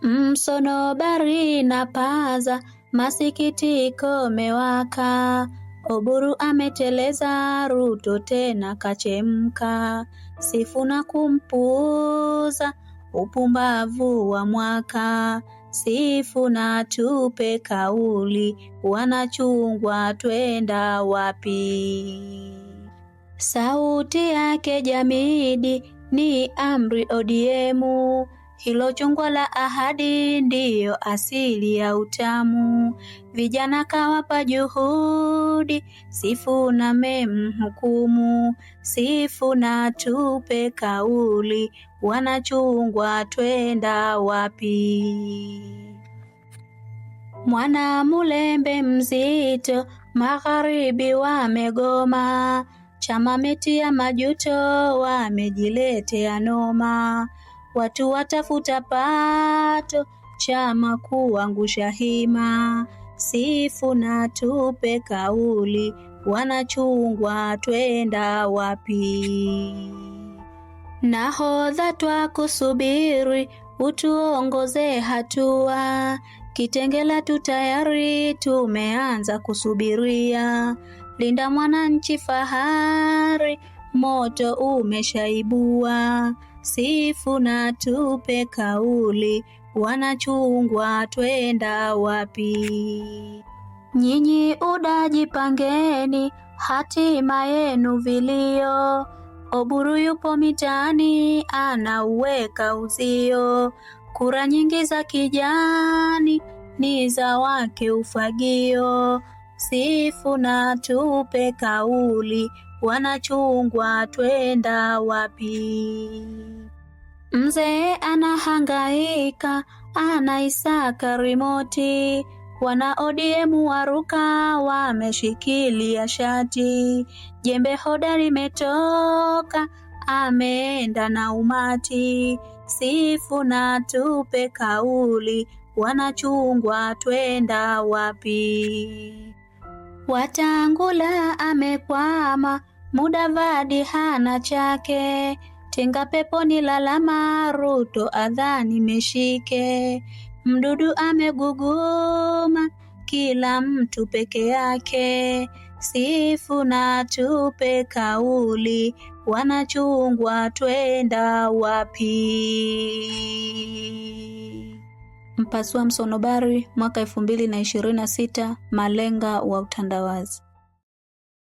Msonobari na paza, masikitiko mewaka. Oburu ameteleza, Ruto tena kachemka. Sifuna kumpuuza, upumbavu wa mwaka. Sifuna tupe kauli, wanachungwa twenda wapi? Sauti yake Jamidi ni amri ODM. Hilo chungwa la ahadi ndiyo asili ya utamu. Vijana kawapa juhudi, Sifuna memhukumu. Sifuna tupe kauli, wanachungwa twenda wapi? Mwana Mulembe mzito, magharibi wamegoma. Chama metia majuto, wamejiletea noma. Watu watafuta pato, chama kuangusha hima. Sifuna tupe kauli, wanachungwa twenda wapi? Nahodha twakusubiri, utuongoze hatua. Kitengela tu tayari, tumeanza kusubiria. Linda mwananchi fahari, moto umeshaibua. Sifuna tupe kauli, wanachungwa twenda wapi? Nyinyi udaji pangeni, hatima yenu vilio. Oburu yupo mitaani, anauweka uzio. Kura nyingi za kijani, ni za wake ufagio. Sifuna tupe kauli, wanachungwa twenda wapi? Mzee anahangaika, anaisaka rimoti. Wana ODM waruka, wameshikilia shati. Jembe hodari metoka, ameenda na umati. Sifuna tupe kauli, wanachungwa twenda wapi? Wetangula amekwama, Mudavadi hana chake. Tenga peponi lalama, Ruto adhani meshike. Mdudu ameguguma, kila mtu peke yake. Sifuna tupe kauli, wanachungwa twenda wapi? Mpasua Msonobari, mwaka 2026, malenga wa utandawazi.